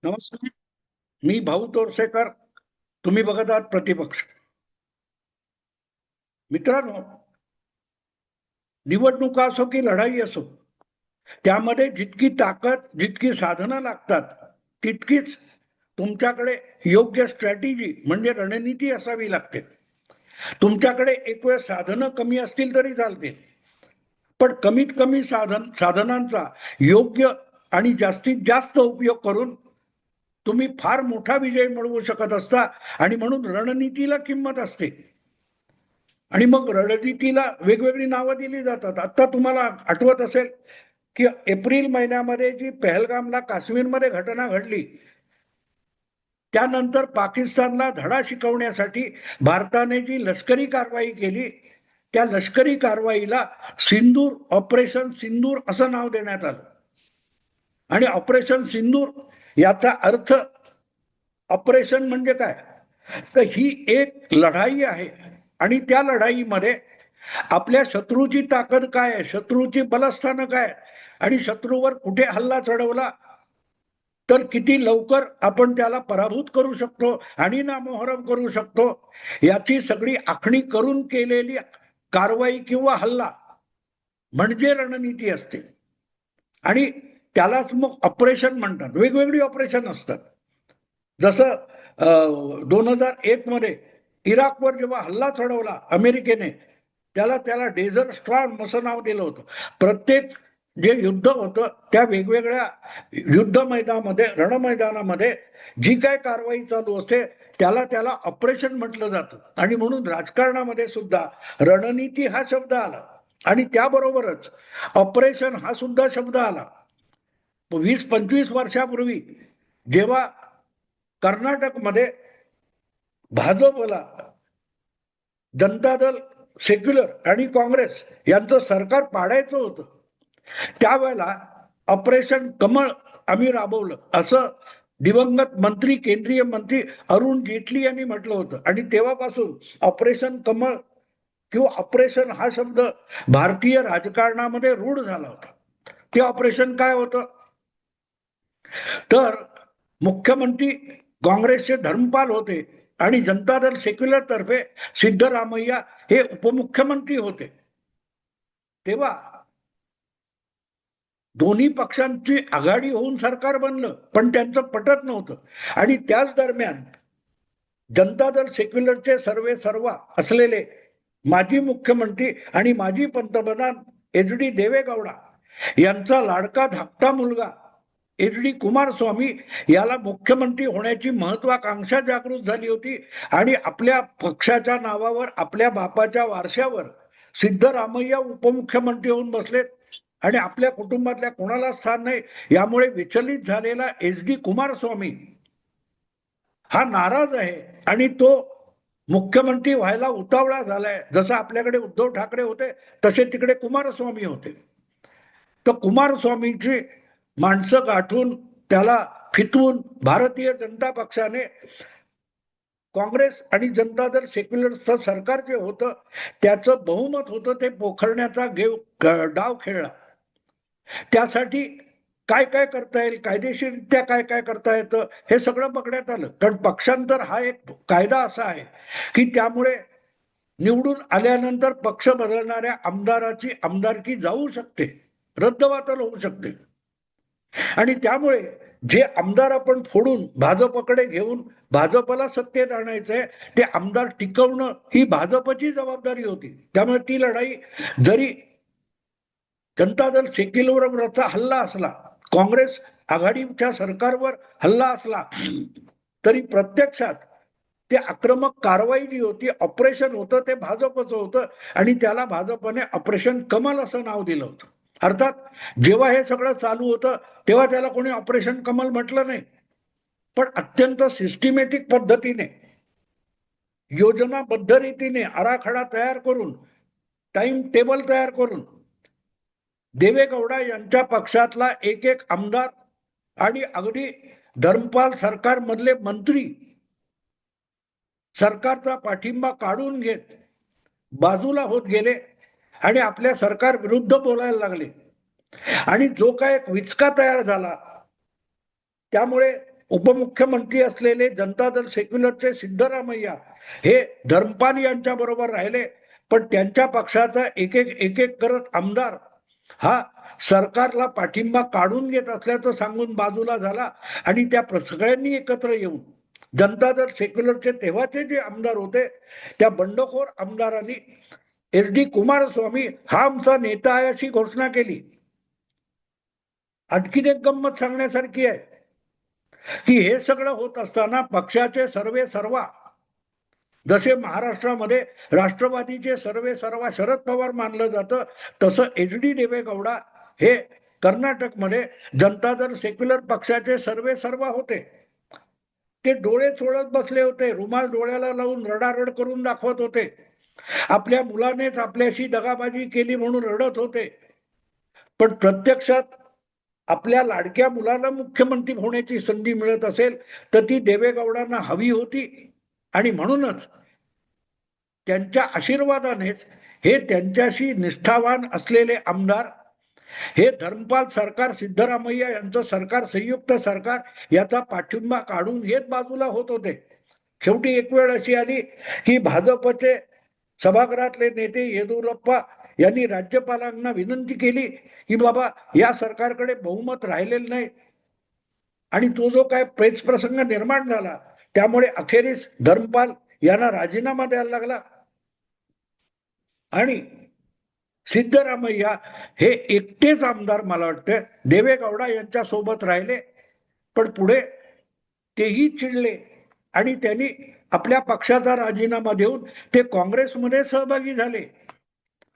नमस्कार. मी भाऊ तोरसेकर. तुम्ही बघत आहात प्रतिपक्ष. मित्रांनो, निवडणुका असो की लढाई असो, त्यामध्ये जितकी ताकद, जितकी साधनं लागतात, तितकीच तुमच्याकडे योग्य स्ट्रॅटेजी म्हणजे रणनीती असावी लागते. तुमच्याकडे एक वेळ साधनं कमी असतील तरी चालतील, पण कमीत कमी साधनांचा योग्य आणि जास्तीत जास्त उपयोग करून तुम्ही फार मोठा विजय मिळवू शकत असता. आणि म्हणून रणनीतीला किंमत असते. आणि मग रणनीतीला वेगवेगळी नावं दिली जातात. आता तुम्हाला आठवत असेल की एप्रिल महिन्यामध्ये जी पहलगामला काश्मीरमध्ये घटना घडली, त्यानंतर पाकिस्तानला धडा शिकवण्यासाठी भारताने जी लष्करी कारवाई केली, त्या लष्करी कारवाईला सिंदूर, ऑपरेशन सिंदूर असं नाव देण्यात आलं. आणि ऑपरेशन सिंदूर याचा अर्थ, ऑपरेशन म्हणजे काय, तर ही एक लढाई आहे. आणि त्या लढाईमध्ये आपल्या शत्रूची ताकद काय आहे, शत्रूची बलस्थानं काय, आणि शत्रूवर कुठे हल्ला चढवला तर किती लवकर आपण त्याला पराभूत करू शकतो आणि नामोहरम करू शकतो, याची सगळी आखणी करून केलेली कारवाई किंवा हल्ला म्हणजे रणनीती असते. आणि त्यालाच मग ऑपरेशन म्हणतात. वेगवेगळी ऑपरेशन असतात. जसं 2001 मध्ये इराकवर जेव्हा हल्ला चढवला अमेरिकेने, त्याला त्याला डेझर्ट स्टॉर्म असं नाव दिलं होतं. प्रत्येक जे युद्ध होतं त्या वेगवेगळ्या युद्ध मैदानामध्ये, रणमैदानामध्ये जी काय कारवाई चालू असते त्याला त्याला ऑपरेशन म्हटलं जातं. आणि म्हणून राजकारणामध्ये सुद्धा रणनीती हा शब्द आला आणि त्याबरोबरच ऑपरेशन हा सुद्धा शब्द आला. 20-25 वर्षापूर्वी जेव्हा कर्नाटकमध्ये भाजपला जनता दल, सेक्युलर आणि काँग्रेस यांचं सरकार पाडायचं होतं, त्यावेळेला ऑपरेशन कमळ आम्ही राबवलं असं दिवंगत मंत्री, केंद्रीय मंत्री अरुण जेटली यांनी म्हटलं होतं. आणि तेव्हापासून ऑपरेशन कमळ किंवा ऑपरेशन हा शब्द भारतीय राजकारणामध्ये रूढ झाला होता. ते ऑपरेशन काय होतं, तर मुख्यमंत्री काँग्रेसचे धर्मपाल होते आणि जनता दल सेक्युलर तर्फे सिद्धरामय्या हे उपमुख्यमंत्री होते. तेव्हा दोन्ही पक्षांची आघाडी होऊन सरकार बनलं, पण त्यांचं पटत नव्हतं. आणि त्याच दरम्यान जनता दल सेक्युलरचे सर्वे सर्वा असलेले माजी मुख्यमंत्री आणि माजी पंतप्रधान एच डी देवेगौडा यांचा लाडका धाकटा मुलगा एच डी कुमारस्वामी याला मुख्यमंत्री होण्याची महत्वाकांक्षा जागृत झाली होती. आणि आपल्या पक्षाच्या नावावर, आपल्या बापाच्या वारशावर सिद्धरामय्या उपमुख्यमंत्री होऊन बसलेत आणि आपल्या कुटुंबातल्या कोणाला स्थान नाही. यामुळे विचलित झालेला एच डी कुमारस्वामी हा नाराज आहे आणि तो मुख्यमंत्री व्हायला उतावळा झालाय. जसं आपल्याकडे उद्धव ठाकरे होते तसे तिकडे कुमारस्वामी होते. तर कुमारस्वामींची माणसं गाठून त्याला फितवून भारतीय जनता पक्षाने काँग्रेस आणि जनता दल सेक्युलरचं सरकार जे होतं त्याचं बहुमत होतं ते पोखरण्याचा डाव खेळला. त्यासाठी काय काय करता येईल, कायदेशीररित्या काय काय करता येतं हे सगळं बघण्यात आलं. कारण पक्षांतर हा एक कायदा असा आहे की त्यामुळे निवडून आल्यानंतर पक्ष बदलणाऱ्या आमदाराची आमदारकी जाऊ शकते, रद्दबातल होऊ शकते. आणि त्यामुळे जे आमदार आपण फोडून भाजपकडे घेऊन भाजपला सत्तेत आणायचंय, ते आमदार टिकवणं ही भाजपची जबाबदारी होती. त्यामुळे ती लढाई जरी जनता दल सेक्युलरवरचा हल्ला असला, काँग्रेस आघाडीच्या सरकारवर हल्ला असला, तरी प्रत्यक्षात ते आक्रमक कारवाई जी होती, ऑपरेशन होतं, ते भाजपचं होतं आणि त्याला भाजपने ऑपरेशन कमल असं नाव दिलं होतं. अर्थात जेव्हा हे सगळं चालू होतं तेव्हा त्याला कोणी ऑपरेशन कमल म्हटलं नाही, पण अत्यंत सिस्टमॅटिक पद्धतीने, योजनाबद्ध रीतीने आराखडा तयार करून, टाइम टेबल तयार करून देवेगौडा यांच्या पक्षातला एक एक आमदार आणि अगदी धर्मपाल सरकारमधले मंत्री सरकारचा पाठिंबा काढून घेत बाजूला होत गेले आणि आपल्या सरकार विरुद्ध बोलायला लागले. आणि जो काय एक विचका तयार झाला, त्यामुळे उपमुख्यमंत्री असलेले जनता दल सेक्युलरचे सिद्धरामय्या हे धर्मपाल यांच्या बरोबर राहिले, पण त्यांच्या पक्षाचा एक एक करत आमदार हा सरकारला पाठिंबा काढून घेत असल्याचं सांगून बाजूला झाला आणि त्या सगळ्यांनी एकत्र येऊन जनता दल सेक्युलरचे तेव्हाचे जे आमदार होते त्या बंडखोर आमदारांनी HD कुमारस्वामी हा आमचा नेता आहे अशी घोषणा केली. आणखीन एक गंमत सांगण्यासारखी आहे की हे सगळं होत असताना पक्षाचे सर्वे सर्वा, जसे महाराष्ट्रामध्ये राष्ट्रवादीचे सर्वे सर्वा शरद पवार मानलं जातं, तसं HD देवेगौडा हे कर्नाटकमध्ये जनता दल सेक्युलर पक्षाचे सर्वे सर्वा होते. ते डोळे चोळत बसले होते, रुमाल डोळ्याला लावून रडारड करून दाखवत होते. आपल्या मुलानेच आपल्याशी दगाबाजी केली म्हणून रडत होते. पण प्रत्यक्षात आपल्या लाडक्या मुलाला मुख्यमंत्री होण्याची संधी मिळत असेल तर ती देवेगौडांना हवी होती आणि म्हणूनच त्यांच्या आशीर्वादानेच हे त्यांच्याशी निष्ठावान असलेले आमदार हे धर्मपाल सरकार, सिद्धरामय्या यांचं सरकार, संयुक्त सरकार याचा पाठिंबा काढून घेत बाजूला होत होते. शेवटी एक वेळ अशी आली की भाजपचे सभागृहातले नेते येदियुरप्पा यांनी राज्यपालांना विनंती केली की बाबा या सरकारकडे बहुमत राहिलेलं नाही आणि तो जो काय पेच प्रसंग निर्माण झाला त्यामुळे अखेरीस धर्मपाल यांना राजीनामा द्यायला लागला आणि सिद्धरामय्या हे एकटेच आमदार मला वाटतं देवेगौडा यांच्या सोबत राहिले. पण पुढे तेही चिडले आणि त्यांनी आपल्या पक्षाचा राजीनामा देऊन ते काँग्रेसमध्ये सहभागी झाले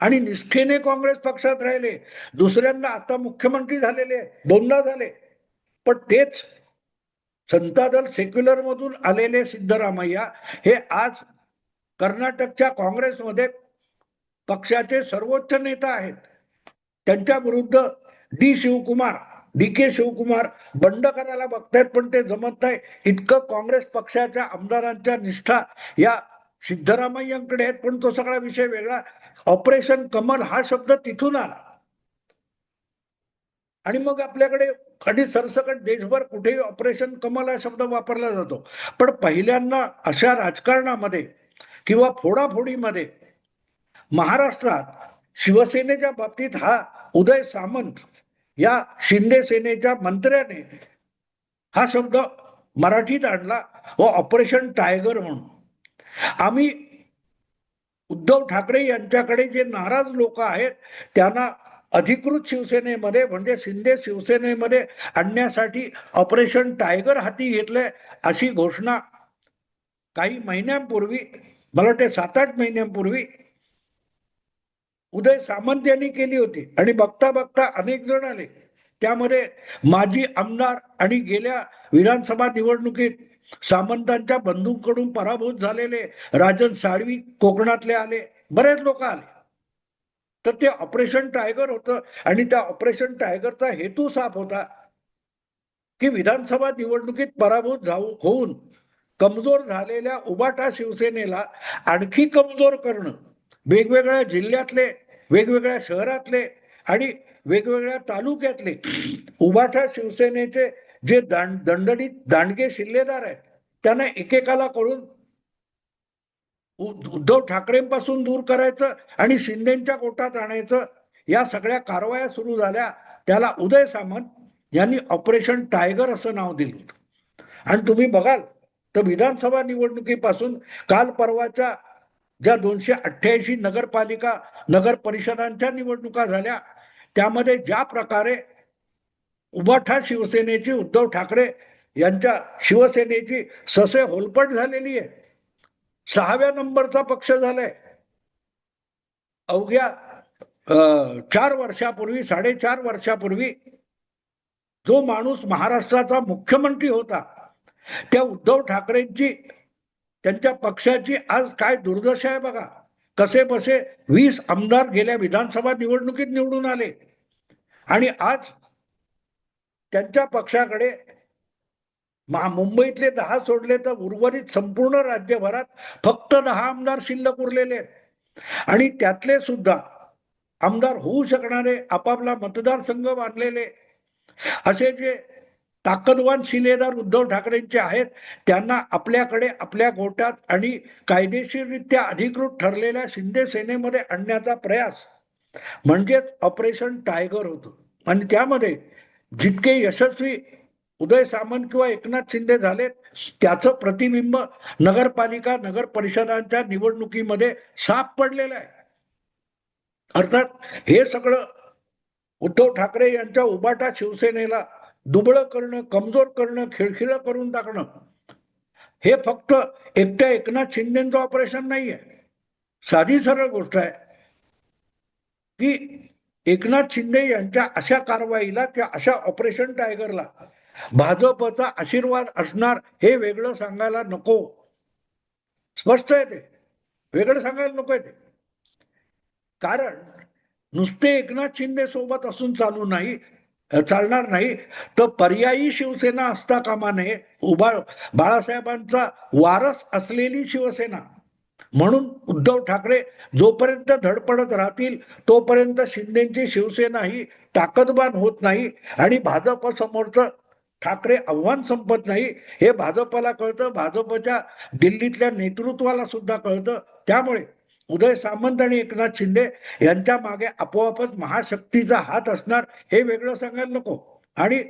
आणि निष्ठेने काँग्रेस पक्षात राहिले. दुसऱ्यांदा आता मुख्यमंत्री झालेले, दोनदा झाले. पण तेच जनता दल सेक्युलर मधून आलेले सिद्धरामय्या हे आज कर्नाटकच्या काँग्रेसमध्ये पक्षाचे सर्वोच्च नेता आहेत. त्यांच्या विरुद्ध डी के शिवकुमार बंड करायला बघतायत, पण ते जमत नाही. इतकं काँग्रेस पक्षाच्या आमदारांच्या निष्ठा या सिद्धरामय्यांकडे आहेत. पण तो सगळा विषय वेगळा. ऑपरेशन कमल हा शब्द तिथून आला आणि मग आपल्याकडे कधी सरसकट देशभर कुठेही ऑपरेशन कमल हा शब्द वापरला जातो. पण पहिल्यांदा अशा राजकारणामध्ये किंवा फोडाफोडीमध्ये महाराष्ट्रात शिवसेनेच्या बाबतीत हा उदय सामंत या शिंदे सेनेच्या मंत्र्याने हा शब्द मराठीत आणला व ऑपरेशन टायगर म्हणून. आम्ही उद्धव ठाकरे यांच्याकडे जे नाराज लोक आहेत त्यांना अधिकृत शिवसेनेमध्ये म्हणजे शिंदे शिवसेनेमध्ये आणण्यासाठी ऑपरेशन टायगर हाती घेतलंय अशी घोषणा काही महिन्यांपूर्वी, मला वाटते 7-8 महिन्यांपूर्वी उदय सामंत यांनी केली होती. आणि बघता बघता अनेक जण आले. त्यामध्ये माजी आमदार आणि गेल्या विधानसभा निवडणुकीत सामंतांच्या बंधूंकडून पराभूत झालेले राजन साळवी कोकणातले आले, बरेच लोक आले. तर ते ऑपरेशन टायगर होतं आणि त्या ऑपरेशन टायगरचा हेतू साफ होता की विधानसभा निवडणुकीत पराभूत होऊन कमजोर झालेल्या उबाटा शिवसेनेला आणखी कमजोर करणं. वेगवेगळ्या जिल्ह्यातले, वेगवेगळ्या शहरातले आणि वेगवेगळ्या तालुक्यातले उबाटा शिवसेनेचे जे दणदणीत दांडगे शिल्लेदार आहेत त्यांना एकेकाला करून उद्धव ठाकरेंपासून दूर करायचं आणि शिंदेच्या कोटात आणायचं, या सगळ्या कारवाया सुरू झाल्या. त्याला उदय सामंत यांनी ऑपरेशन टायगर असं नाव दिलं होतं. आणि तुम्ही बघाल तर विधानसभा निवडणुकीपासून काल परवाच्या ज्या 288 नगरपालिका नगर परिषदांच्या निवडणुका झाल्या त्यामध्ये ज्या प्रकारे उबाठा शिवसेनेची, उद्धव ठाकरे यांच्या शिवसेनेची ससे होलपट झालेली आहे. 6व्या नंबरचा पक्ष झालाय. अवघ्या 4 वर्षापूर्वी, 4.5 वर्षापूर्वी जो माणूस महाराष्ट्राचा मुख्यमंत्री होता त्या उद्धव ठाकरेंची, त्यांच्या पक्षाची आज काय दुर्दशा आहे बघा. कसे बसे 20 आमदार गेल्या विधानसभा निवडणुकीत निवडून आले आणि आज त्यांच्या पक्षाकडे मुंबईतले 10 सोडले तर उर्वरित संपूर्ण राज्यभरात फक्त 10 आमदार शिल्लक उरलेले आहेत. आणि त्यातले सुद्धा आमदार होऊ शकणारे, आपापला मतदारसंघ बांधलेले असे जे ताकदवान शिलेदार उद्धव ठाकरेंचे आहेत, त्यांना आपल्याकडे आपल्या गोटात आणि कायदेशीररित्या अधिकृत ठरलेल्या शिंदे सेनेमध्ये आणण्याचा प्रयास म्हणजेच ऑपरेशन टायगर होतं. आणि त्यामध्ये जितके यशस्वी उदय सामंत किंवा एकनाथ शिंदे झालेत, त्याचं प्रतिबिंब नगरपालिका नगर परिषदांच्या निवडणुकीमध्ये साफ पडलेलं आहे. अर्थात हे सगळं उद्धव ठाकरे यांच्या उबाटा शिवसेनेला दुबळं करणं, कमजोर करणं, खिळखिळं करून टाकणं, हे फक्त एकट्या एकनाथ शिंदेचं ऑपरेशन नाहीये. साधी सरळ गोष्ट आहे की एकनाथ शिंदे यांच्या अशा कारवाईला किंवा अशा ऑपरेशन टायगरला भाजपचा आशीर्वाद असणार हे वेगळं सांगायला नको. स्पष्ट आहे ते, वेगळं सांगायला नको आहे ते. कारण नुसते एकनाथ शिंदे सोबत असून चालणार नाही, तर पर्यायी शिवसेना असता कामा नये. बाळासाहेबांचा वारस असलेली शिवसेना म्हणून उद्धव ठाकरे जोपर्यंत धडपडत राहतील तोपर्यंत शिंदेची शिवसेना ही ताकदवान होत नाही आणि भाजप समोरचं ठाकरे आव्हान संपत नाही. हे भाजपला कळतं, भाजपच्या दिल्लीतल्या नेतृत्वाला सुद्धा कळतं. त्यामुळे उदय सामंत आणि एकनाथ शिंदे यांच्या मागे आपोआपच महाशक्तीचा हात असणार हे वेगळं सांगायला नको. आणि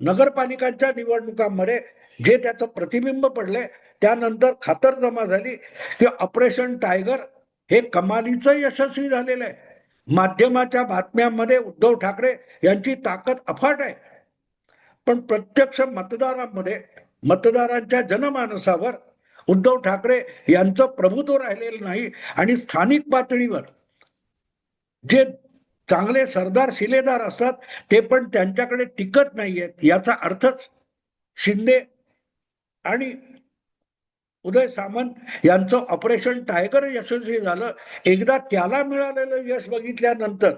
नगरपालिकांच्या निवडणुकांमध्ये जे त्याचं प्रतिबिंब पडलंय, त्यानंतर खातरजमा झाली की ऑपरेशन टायगर हे कमालीचं यशस्वी झालेलं आहे. माध्यमाच्या बातम्यांमध्ये उद्धव ठाकरे यांची ताकद अफाट आहे, पण प्रत्यक्ष मतदारांमध्ये, मतदारांच्या जनमानसावर उद्धव ठाकरे यांचं प्रभुत्व राहिलेलं नाही. आणि स्थानिक पातळीवर जे चांगले सरदार शिलेदार असतात ते पण त्यांच्याकडे टिकत नाहीयेत. याचा अर्थच शिंदे आणि उदय सामंत यांचं ऑपरेशन टायगर यशस्वी झालं. एकदा त्याला मिळालेलं यश बघितल्यानंतर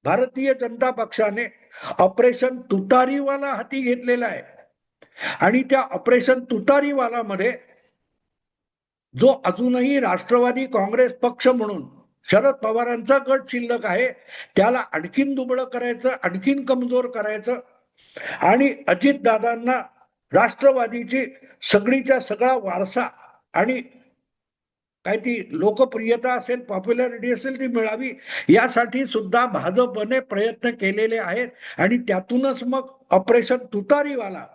भारतीय जनता पक्षाने ऑपरेशन तुतारीवाला हाती घेतलेला आहे. आणि त्या ऑपरेशन तुतारीवाला मध्ये जो अजूनही राष्ट्रवादी काँग्रेस पक्ष म्हणून शरद पवारांचा गट शिल्लक आहे, त्याला आणखीन दुबळं करायचं, आणखीन कमजोर करायचं आणि अजितदादांना राष्ट्रवादीची सगळीच्या सगळा वारसा आणि काय ती लोकप्रियता असेल, पॉप्युलॅरिटी असेल ती मिळावी, यासाठी सुद्धा भाजपने प्रयत्न केलेले आहेत. आणि त्यातूनच मग ऑपरेशन तुतारीवाला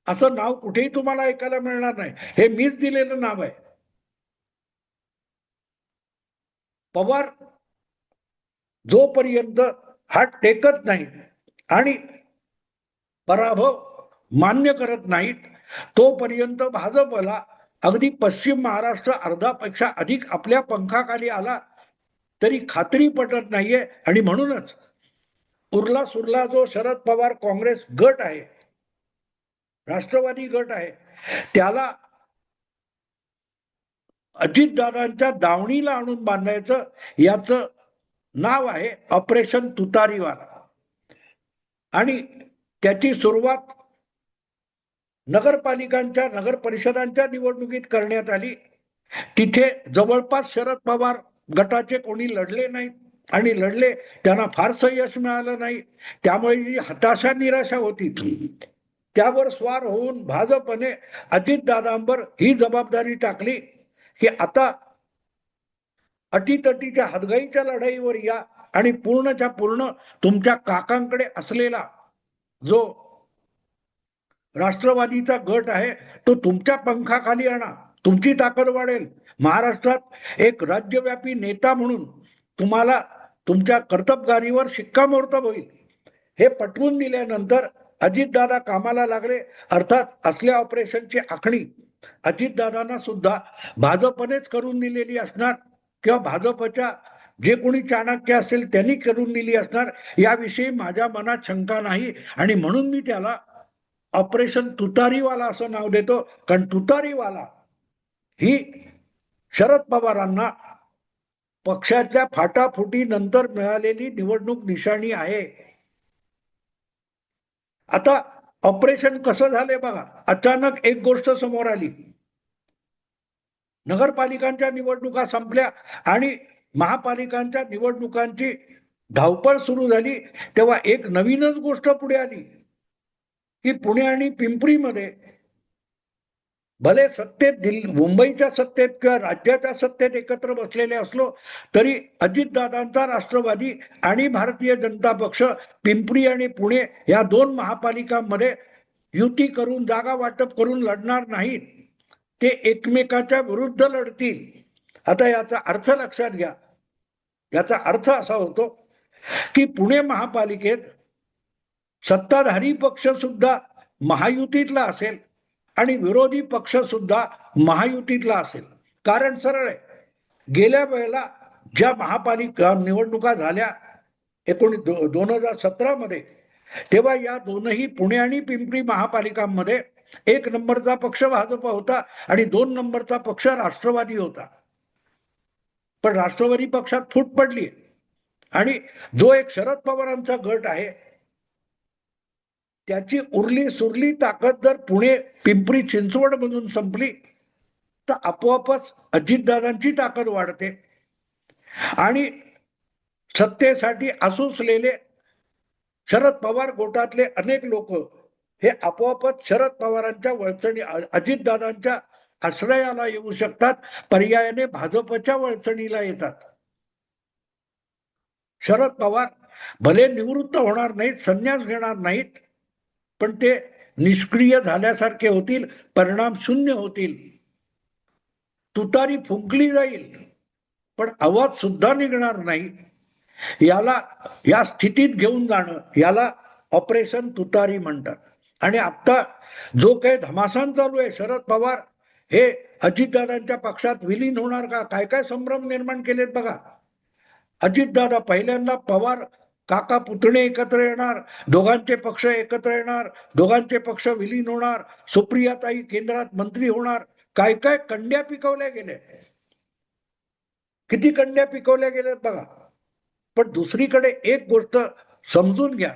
असं नाव कुठेही तुम्हाला ऐकायला मिळणार नाही. हे मीच दिलेलं नाव आहे. पवार जोपर्यंत हात टेकत नाही आणि पराभव मान्य करत नाहीत, तोपर्यंत भाजपला अगदी पश्चिम महाराष्ट्र अर्धापेक्षा अधिक आपल्या पंखाखाली आला तरी खात्री पटत नाहीये. आणि म्हणूनच उरला सुरला जो शरद पवार काँग्रेस गट आहे, राष्ट्रवादी गट आहे, त्याला अजितदादांच्या दावणीला आणून बांधायचं, याचं नाव आहे ऑपरेशन तुतारीवाला. आणि त्याची सुरुवात नगरपालिकांच्या नगर परिषदांच्या निवडणुकीत करण्यात आली. तिथे जवळपास शरद पवार गटाचे कोणी लढले नाहीत, आणि लढले त्यांना फारसं यश मिळालं नाही. त्यामुळे जी हताशा निराशा होती त्यावर स्वार होऊन भाजपने अजितदादांवर ही जबाबदारी टाकली की आता अटीतटीच्या हातगाईच्या लढाईवर या आणि पूर्णच्या पूर्ण तुमच्या काकांकडे असलेला जो राष्ट्रवादीचा गट आहे तो तुमच्या पंखाखाली आणा, तुमची ताकद वाढेल. महाराष्ट्रात एक राज्यव्यापी नेता म्हणून तुम्हाला तुमच्या कर्तबगारीवर शिक्कामोर्तब होईल. हे पटवून दिल्यानंतर अजितदादा कामाला लागले. अर्थात असल्या ऑपरेशनची आखणी अजितदादांना सुद्धा भाजपनेच करून दिलेली असणार किंवा भाजपच्या जे कोणी चाणक्य असेल त्यांनी करून दिली असणार, याविषयी माझ्या मनात शंका नाही. आणि म्हणून मी त्याला ऑपरेशन तुतारीवाला असं नाव देतो, कारण तुतारीवाला ही शरद पवारांना पक्षाच्या फाटाफुटी नंतर मिळालेली निवडणूक निशाणी आहे. आता ऑपरेशन कसं झालंय बघा. अचानक एक गोष्ट समोर आली, नगरपालिकांच्या निवडणुका संपल्या आणि महापालिकांच्या निवडणुकांची धावपळ सुरू झाली तेव्हा एक नवीनच गोष्ट पुढे आली की पुणे आणि पिंपरीमध्ये भले सत्तेत मुंबईच्या सत्तेत किंवा राज्याच्या सत्तेत एकत्र बसलेले असलो तरी अजितदादांचा राष्ट्रवादी आणि भारतीय जनता पक्ष पिंपरी आणि पुणे या दोन महापालिकांमध्ये युती करून जागा वाटप करून लढणार नाहीत. ते एकमेकाच्या विरुद्ध लढतील. आता याचा अर्थ लक्षात घ्या. याचा अर्थ असा होतो की पुणे महापालिकेत सत्ताधारी पक्ष सुद्धा महायुतीतला असेल आणि विरोधी पक्ष सुद्धा महायुतीतला असेल. कारण सरळ आहे, गेल्या वेळेला ज्या महापालिका निवडणुका झाल्या 2017 मध्ये, तेव्हा या दोनही पुणे आणि पिंपरी महापालिकांमध्ये 1 नंबरचा पक्ष भाजप होता आणि 2 नंबरचा पक्ष राष्ट्रवादी होता. पण राष्ट्रवादी पक्षात फूट पडली आणि जो एक शरद पवारांचा गट आहे त्याची उरली सुरली ताकद जर पुणे पिंपरी चिंचवड मधून संपली तर आपोआपच अजितदादांची ताकद वाढते आणि सत्तेसाठी आसुसलेले शरद पवार गोटातले अनेक लोक हे आपोआपच शरद पवारांच्या वळचणी अजितदादांच्या आश्रयाला येऊ शकतात, पर्यायाने भाजपच्या वळचणीला येतात. शरद पवार भले निवृत्त होणार नाहीत, संन्यास घेणार नाहीत, पण ते निष्क्रिय झाल्यासारखे होतील, परिणाम शून्य होतील. तुतारी फुंकली जाईल पण आवाज सुद्धा निघणार नाही. या स्थितीत घेऊन जाणं याला ऑपरेशन तुतारी म्हणतात. आणि आता जो काही धमासान चालू आहे, शरद पवार हे अजितदादांच्या पक्षात विलीन होणार का, काय काय संभ्रम निर्माण केलेत बघा. अजितदादा पहिल्यांदा पवार काका पुतणे एकत्र येणार, दोघांचे पक्ष एकत्र येणार, दोघांचे पक्ष विलीन होणार, सुप्रियाताई केंद्रात मंत्री होणार, काय काय कंड्या पिकवल्या गेल्या, किती कंड्या पिकवल्या गेल्यात बघा. पण दुसरीकडे एक गोष्ट समजून घ्या,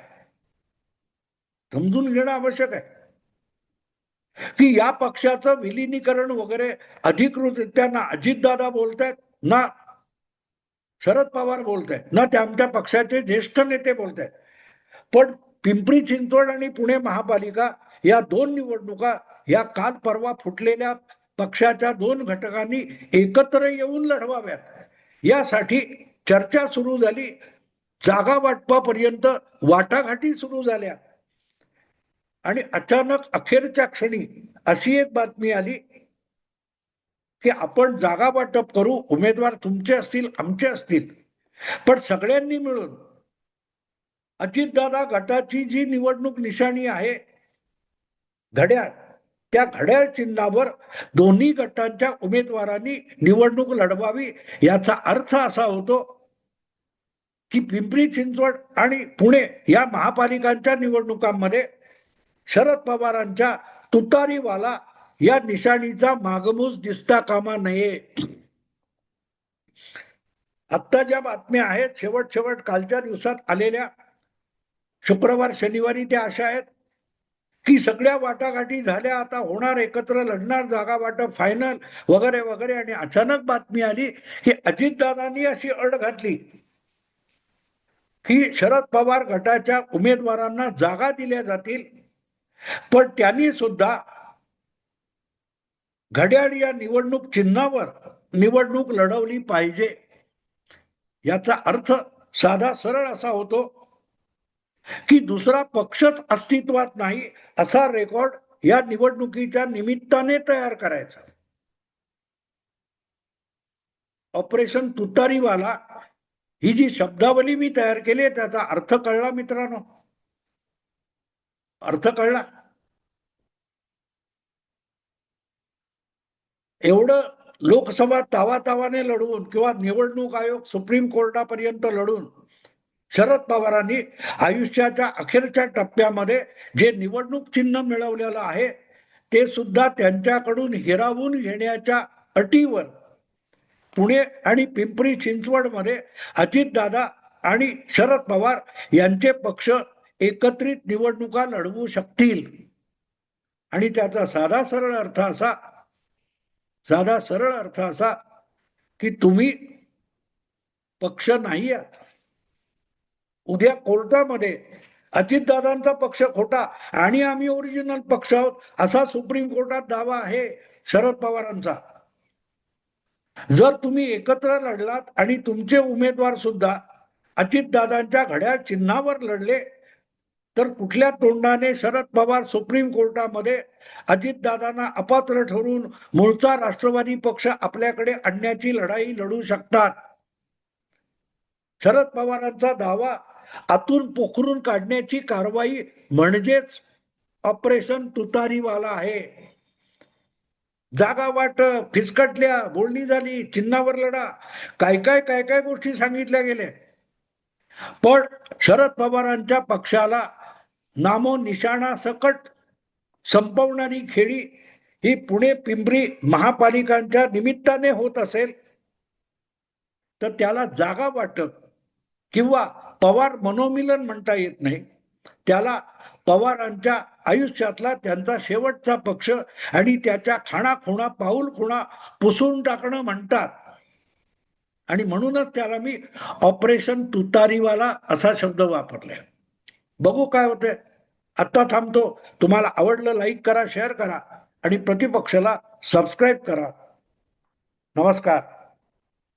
समजून घेणं आवश्यक आहे की या पक्षाचं विलिनीकरण वगैरे अधिकृतरित्या ना अजितदादा बोलतायत, ना शरद पवार बोलतायत, ना ते आमच्या पक्षाचे ज्येष्ठ नेते बोलतायत. पण पिंपरी चिंचवड आणि पुणे महापालिका या दोन निवडणुका या काल परवा फुटलेल्या पक्षाच्या दोन घटकांनी एकत्र येऊन लढवाव्यात यासाठी चर्चा सुरू झाली. जागा वाटपापर्यंत वाटाघाटी सुरू झाल्या आणि अचानक अखेरच्या क्षणी अशी एक बातमी आली की आपण जागा वाटप करू, उमेदवार तुमचे असतील आमचे असतील, पण सगळ्यांनी मिळून अजितदादा गटाची जी निवडणूक निशाणी आहे घड्याळ, त्या घड्याळ चिन्हावर दोन्ही गटांच्या उमेदवारांनी निवडणूक लढवावी. याचा अर्थ असा होतो की पिंपरी चिंचवड आणि पुणे या महापालिकांच्या निवडणुकांमध्ये शरद पवारांच्या तुतारीवाला या निशाणीचा मागमूस दिसता कामा नये. आत्ता ज्या बातम्या आहेत शेवट कालच्या दिवसात आलेल्या, शुक्रवार शनिवारी, त्या अशा आहेत की सगळ्या वाटाघाटी झाल्या, आता होणार, एकत्र लढणार, जागा वाटप फायनल वगैरे वगैरे. आणि अचानक बातमी आली की अजितदादांनी अशी अट घातली की शरद पवार गटाच्या उमेदवारांना जागा दिल्या जातील, पण त्यांनी सुद्धा घड्याळ या निवडणूक चिन्हावर निवडणूक लढवली पाहिजे. याचा अर्थ साधा सरळ असा होतो की दुसरा पक्षच अस्तित्वात नाही असा रेकॉर्ड या निवडणुकीच्या निमित्ताने तयार करायचा. ऑपरेशन तुतारीवाला ही जी शब्दावली मी तयार केली आहे त्याचा अर्थ कळला मित्रांनो? अर्थ कळला? एवढं लोकसभा तावातावाने लढवून किंवा निवडणूक आयोग सुप्रीम कोर्टापर्यंत लढून शरद पवारांनी आयुष्याच्या अखेरच्या टप्प्यामध्ये जे निवडणूक चिन्ह मिळवलेलं आहे ते सुद्धा त्यांच्याकडून हिरावून घेण्याच्या अटीवर पुणे आणि पिंपरी चिंचवडमध्ये अजितदादा आणि शरद पवार यांचे पक्ष एकत्रित निवडणुका लढवू शकतील. आणि त्याचा साधा सरळ अर्थ असा की तुम्ही पक्ष नाही आहात, उद्या कोर्टामध्ये अजितदादांचा पक्ष खोटा आणि आम्ही ओरिजिनल पक्ष आहोत असा सुप्रीम कोर्टात दावा आहे शरद पवारांचा. जर तुम्ही एकत्र लढलात आणि तुमचे उमेदवार सुद्धा अजितदादांच्या घड्याळ चिन्हावर लढले तर कुठल्या तोंडाने शरद पवार सुप्रीम कोर्टामध्ये अजितदादांना अपात्र ठरवून मूळचा राष्ट्रवादी पक्ष आपल्याकडे आणण्याची लढाई लढू शकतात? शरद पवारांचा दावा आतून पोखरून काढण्याची कारवाई म्हणजेच ऑपरेशन तुतारीवाला आहे. जागा वाटप, फिसकटल्या, बोलणी झाली, चिन्हावर लढा, काय काय काय काय गोष्टी सांगितल्या गेल्या. पण शरद पवारांच्या पक्षाला नामो निशाणा सकट संपवणारी खेळी ही पुणे पिंपरी महापालिकांच्या निमित्ताने होत असेल तर त्याला जागा वाटप किंवा पवार मनोमिलन म्हणता येत नाही. त्याला पवारांच्या आयुष्यातला त्यांचा शेवटचा पक्ष आणि त्याच्या खाणाखुणा पाऊलखुणा पुसून टाकणं म्हणतात. आणि म्हणूनच त्याला मी ऑपरेशन तुतारीवाला असा शब्द वापरलाय. बघू काय होतंय. आत्ता थांबतो. तुम्हाला आवडलं लाईक करा, शेअर करा आणि प्रतिपक्षाला सबस्क्राईब करा. नमस्कार.